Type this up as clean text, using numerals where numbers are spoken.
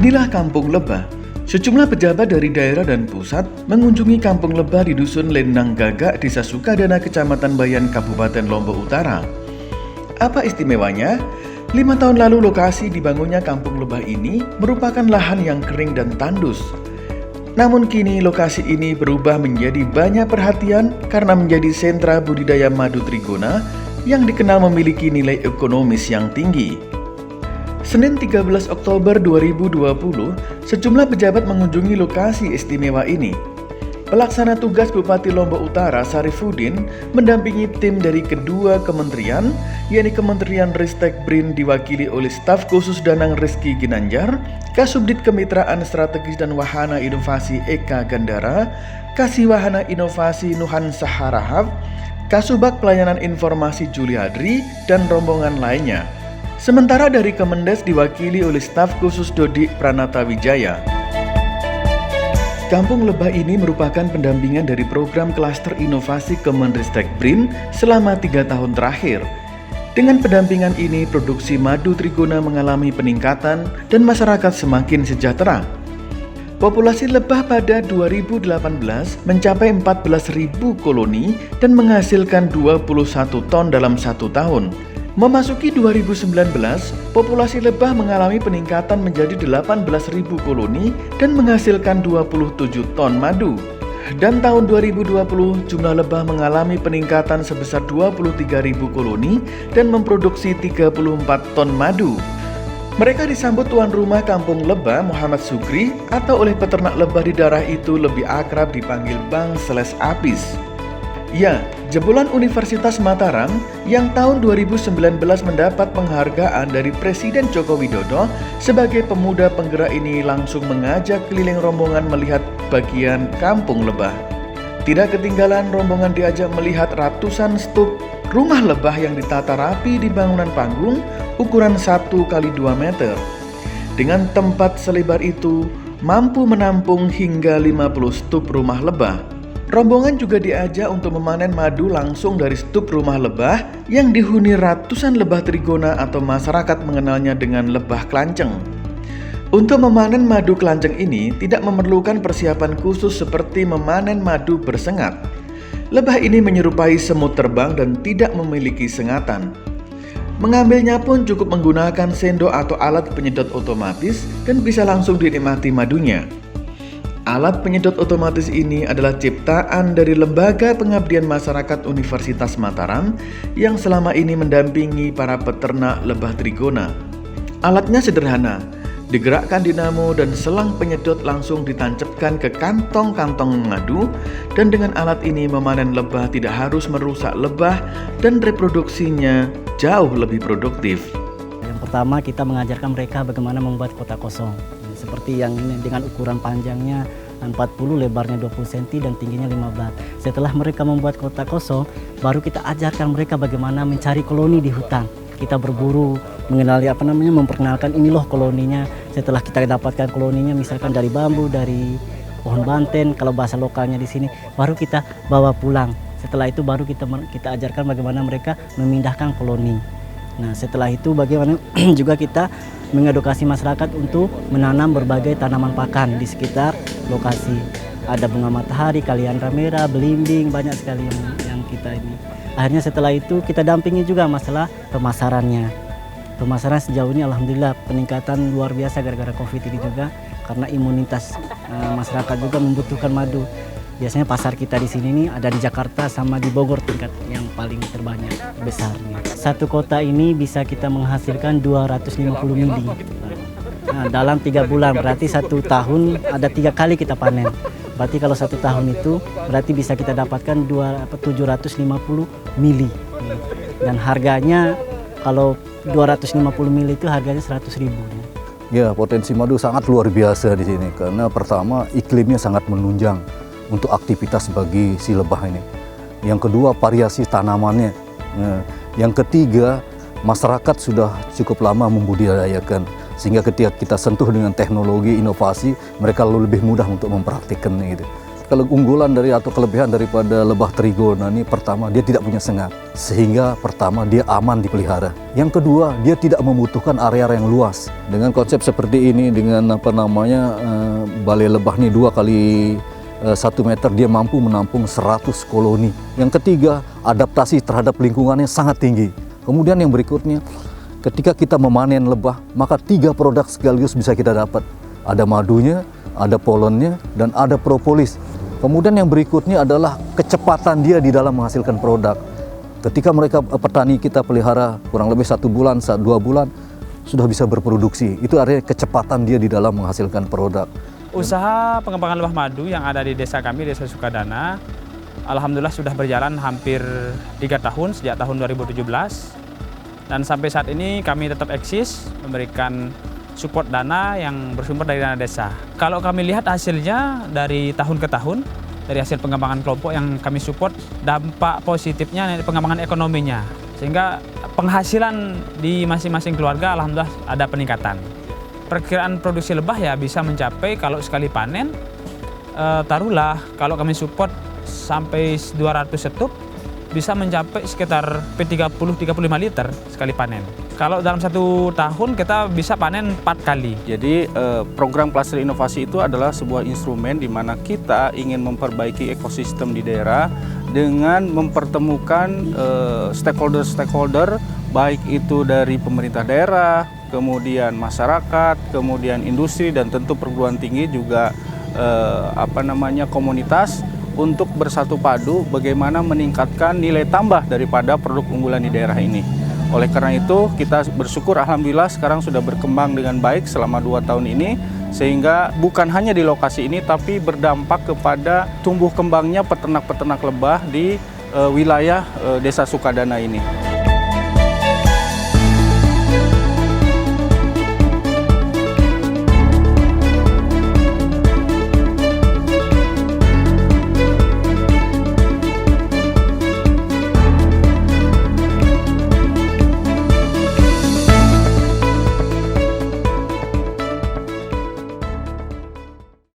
Inilah Kampung Lebah. Sejumlah pejabat dari daerah dan pusat mengunjungi Kampung Lebah di Dusun Lendang Gagak, Desa Sukadana, Kecamatan Bayan, Kabupaten Lombok Utara. Apa istimewanya? 5 tahun lalu lokasi dibangunnya Kampung Lebah ini merupakan lahan yang kering dan tandus. Namun kini lokasi ini berubah menjadi banyak perhatian karena menjadi sentra budidaya madu trigona yang dikenal memiliki nilai ekonomis yang tinggi. Senin 13 Oktober 2020, sejumlah pejabat mengunjungi lokasi istimewa ini. Pelaksana tugas Bupati Lombok Utara Sarifudin mendampingi tim dari kedua kementerian, yakni Kementerian Ristek BRIN diwakili oleh staf khusus Danang Rizky Ginanjar, Kasubdit Kemitraan Strategis dan Wahana Inovasi Eka Gandara, Kasih Wahana Inovasi Nuhan Saharahab, Kasubag Pelayanan Informasi Juliadri, dan rombongan lainnya. Sementara dari Kemendes diwakili oleh staf khusus Dodik Pranata Wijaya. Kampung Lebah ini merupakan pendampingan dari program klaster inovasi Kemenristek BRIN selama 3 tahun terakhir. Dengan pendampingan ini, produksi madu trigona mengalami peningkatan dan masyarakat semakin sejahtera. Populasi lebah pada 2018 mencapai 14.000 koloni dan menghasilkan 21 ton dalam 1 tahun. Memasuki 2019, populasi lebah mengalami peningkatan menjadi 18.000 koloni dan menghasilkan 27 ton madu. Dan tahun 2020, jumlah lebah mengalami peningkatan sebesar 23.000 koloni dan memproduksi 34 ton madu. Mereka disambut tuan rumah Kampung Lebah Muhammad Sugri atau oleh peternak lebah di daerah itu lebih akrab dipanggil Bang Apis. Ya, jebolan Universitas Mataram yang tahun 2019 mendapat penghargaan dari Presiden Joko Widodo sebagai pemuda penggerak ini langsung mengajak keliling rombongan melihat bagian Kampung Lebah. Tidak ketinggalan rombongan diajak melihat ratusan stup rumah lebah yang ditata rapi di bangunan panggung ukuran 1 kali 2 meter. Dengan tempat selebar itu mampu menampung hingga 50 stup rumah lebah. Rombongan juga diajak untuk memanen madu langsung dari stup rumah lebah yang dihuni ratusan lebah trigona atau masyarakat mengenalnya dengan lebah kelanceng. Untuk memanen madu kelanceng ini tidak memerlukan persiapan khusus seperti memanen madu bersengat. Lebah ini menyerupai semut terbang dan tidak memiliki sengatan. Mengambilnya pun cukup menggunakan sendok atau alat penyedot otomatis dan bisa langsung dinikmati madunya. Alat penyedot otomatis ini adalah ciptaan dari Lembaga Pengabdian Masyarakat Universitas Mataram yang selama ini mendampingi para peternak lebah trigona. Alatnya sederhana, digerakkan dinamo dan selang penyedot langsung ditancapkan ke kantong-kantong madu, dan dengan alat ini memanen lebah tidak harus merusak lebah dan reproduksinya jauh lebih produktif. Yang pertama, kita mengajarkan mereka bagaimana membuat kotak kosong. Seperti yang ini dengan ukuran panjangnya 40, lebarnya 20 cm dan tingginya 15. Setelah mereka membuat kotak kosong, baru kita ajarkan mereka bagaimana mencari koloni di hutan. Kita berburu, mengenali memperkenalkan ini loh koloninya. Setelah kita dapatkan koloninya misalkan dari bambu, dari pohon banten, kalau bahasa lokalnya di sini, baru kita bawa pulang. Setelah itu baru kita ajarkan bagaimana mereka memindahkan koloni. Nah, setelah itu bagaimana juga kita mengedukasi masyarakat untuk menanam berbagai tanaman pakan di sekitar lokasi. Ada bunga matahari, kaliandra merah, belimbing, banyak sekali yang kita ini. Akhirnya setelah itu kita dampingi juga masalah pemasarannya. Pemasaran sejauh ini alhamdulillah peningkatan luar biasa gara-gara Covid ini juga, karena imunitas masyarakat juga membutuhkan madu. Biasanya pasar kita di sini nih ada di Jakarta sama di Bogor tingkat yang paling terbanyak besarnya. Satu kota ini bisa kita menghasilkan 250 mili. Nah, dalam 3 bulan berarti 1 tahun ada 3 kali kita panen. Berarti kalau 1 tahun itu berarti bisa kita dapatkan 750 mili. Dan harganya kalau 250 mili itu harganya 100.000. Ya, potensi madu sangat luar biasa di sini karena pertama iklimnya sangat menunjang untuk aktivitas bagi si lebah ini. Yang kedua, variasi tanamannya. Yang ketiga, masyarakat sudah cukup lama membudidayakan, sehingga ketika kita sentuh dengan teknologi inovasi, mereka lebih mudah untuk mempraktikkannya gitu. keunggulan dari atau kelebihan daripada lebah trigona ini, pertama dia tidak punya sengat, sehingga pertama dia aman dipelihara. Yang kedua, dia tidak membutuhkan area yang luas. Dengan konsep seperti ini, dengan balai lebah ini 2 kali 1 meter, dia mampu menampung 100 koloni. Yang ketiga, adaptasi terhadap lingkungannya sangat tinggi. Kemudian yang berikutnya, ketika kita memanen lebah, maka 3 produk sekaligus bisa kita dapat. Ada madunya, ada polennya, dan ada propolis. Kemudian yang berikutnya adalah kecepatan dia di dalam menghasilkan produk. Ketika mereka petani kita pelihara kurang lebih 1 bulan, 2 bulan, sudah bisa berproduksi. Itu artinya kecepatan dia di dalam menghasilkan produk. Usaha pengembangan lebah madu yang ada di desa kami, Desa Sukadana, alhamdulillah sudah berjalan hampir 3 tahun, sejak tahun 2017. Dan sampai saat ini kami tetap eksis memberikan support dana yang bersumber dari dana desa. Kalau kami lihat hasilnya dari tahun ke tahun, dari hasil pengembangan kelompok yang kami support, dampak positifnya pengembangan ekonominya. Sehingga penghasilan di masing-masing keluarga alhamdulillah ada peningkatan. Perkiraan produksi lebah ya bisa mencapai kalau sekali panen, taruhlah kalau kami support sampai 200 setup, bisa mencapai sekitar 30-35 liter sekali panen. Kalau dalam 1 tahun kita bisa panen 4 kali. Jadi program Klaster Inovasi itu adalah sebuah instrumen di mana kita ingin memperbaiki ekosistem di daerah dengan mempertemukan stakeholder-stakeholder, baik itu dari pemerintah daerah, kemudian masyarakat, kemudian industri, dan tentu perguruan tinggi juga komunitas, untuk bersatu padu bagaimana meningkatkan nilai tambah daripada produk unggulan di daerah ini. Oleh karena itu kita bersyukur alhamdulillah sekarang sudah berkembang dengan baik selama 2 tahun ini, sehingga bukan hanya di lokasi ini tapi berdampak kepada tumbuh kembangnya peternak-peternak lebah di wilayah Desa Sukadana ini.